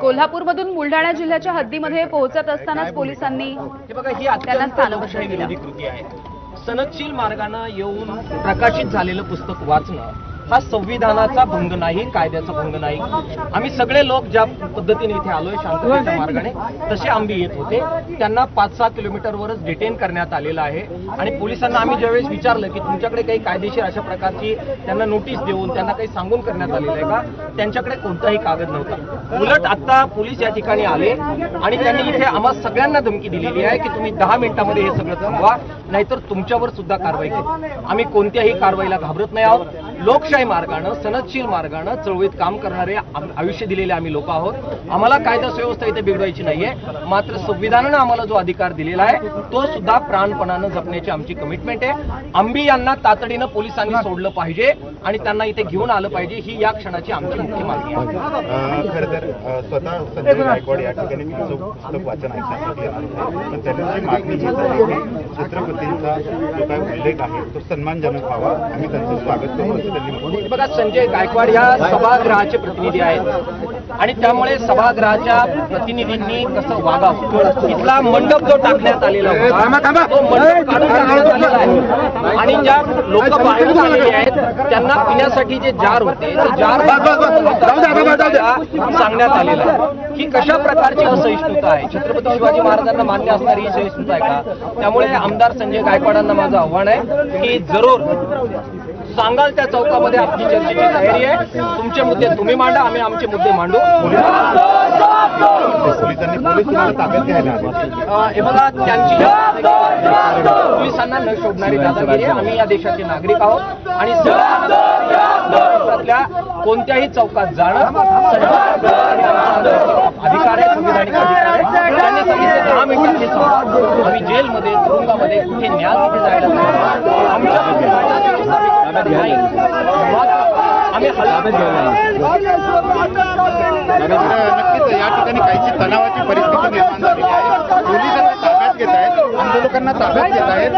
कोल्हापूरमधून बुलढाणा जिल्ह्याच्या हद्दीमध्ये पोहोचत असतानाच पोलिसांनी त्यांना स्थानबद्ध केलं। कृती आहे। सनदशील मार्गाने येऊन प्रकाशित झालेलं पुस्तक वाचणं हा संविधानाचा भंग नाही, कायद्याचा भंग नाही। आम्ही सगळे लोक ज्या पद्धतीने इथे आलोय शांततेच्या मार्गाने, तसे आंबी येत होते। त्यांना 5-6 किलोमीटरवरच डिटेन करण्यात आलेलं आहे आणि पोलिसांना आम्ही ज्यावेळेस विचारलं की तुमच्याकडे काही कायदेशीर अशा प्रकारची त्यांना नोटीस देऊन त्यांना काही सांगून करण्यात आलेलं आहे का, त्यांच्याकडे कोणताही कागद नव्हता। उलट आता पोलीस या ठिकाणी आले आणि त्यांनी इथे आम्हा सगळ्यांना धमकी दिलेली आहे की तुम्ही 10 मिनिटांमध्ये हे सगळं थांबवा, नाहीतर तुमच्यावर सुद्धा कारवाई करू। आम्ही कोणत्याही कारवाईला घाबरत नाही आहोत। लोकशाही मार्गाने, सनदशील मार्गाने चळवळीत काम करणारे आयुष्य दिलेले आम्ही लोक आहोत। आम्हाला कायदा सुव्यवस्था इथे बिघडवायची नाहीये, मात्र संविधानाने आम्हाला जो अधिकार दिलेला आहे तो सुद्धा प्राणपणाने जपण्याची आमची कमिटमेंट आहे। आंबी यांना तातडीने पोलिसांनी सोडलं पाहिजे आणि त्यांना इथे घेऊन आलं पाहिजे, ही या क्षणाची आमची मुख्य मागणी आहे। खरं तर स्वतः संजय गायकवाड या ठिकाणी पुस्तक वाचन ऐकण्यासाठी आले, पण त्यांची मागणी ही झाली की छत्रपतींचा जो काय उल्लेख आहे तो सन्मानजनक व्हावा, आम्ही त्यांचं स्वागत करू असं त्यांनी म्हटलं। बघा, संजय गायकवाड या सभागृहाचे प्रतिनिधी आहेत आणि त्यामुळे सभागृहाच्या प्रतिनिधींनी कसं वागावं, इथला मंडप जो टाकण्यात आलेला होता तो मंडप काढून टाकण्यात आलेला आहे आणि ज्या लोक बाहेरून आलेले आहेत त्यांना पिण्यासाठी जे जार होते ते जार सांगण्यात आलेलं आहे। ही कशा प्रकारची असहिष्णुता आहे? छत्रपती शिवाजी महाराजांना मान्य असणारी ही सहिष्णुता आहे का? त्यामुळे आमदार संजय गायकवाडांना माझं आव्हान आहे की जरूर सांगाल त्या चौकामध्ये आपली चर्चेची तयारी आहे। तुमचे मुद्दे तुम्ही मांडा, आम्ही आमचे मुद्दे मांडू। हे बघा, त्यांची पोलिसांना न शोभणारी दादागिरी आहे। आम्ही या देशाचे नागरिक आहोत आणि देशातल्या कोणत्याही चौकात जाणं अधिकार आहे, संविधानिक अधिकार आहे। त्यांनी सांगितलं 10 मिनिटात हे संवाद आम्ही जेलमध्ये, तुरुंगामध्ये कुठे न्याय तिथे जायला आमच्या नाही, आम्ही नक्कीच या ठिकाणी काहीशी तणावाची परिस्थिती निर्माण झालेली आहे। पोलिसांना ताब्यात घेत आहेत, आंदोलकांना ताब्यात घेत आहेत।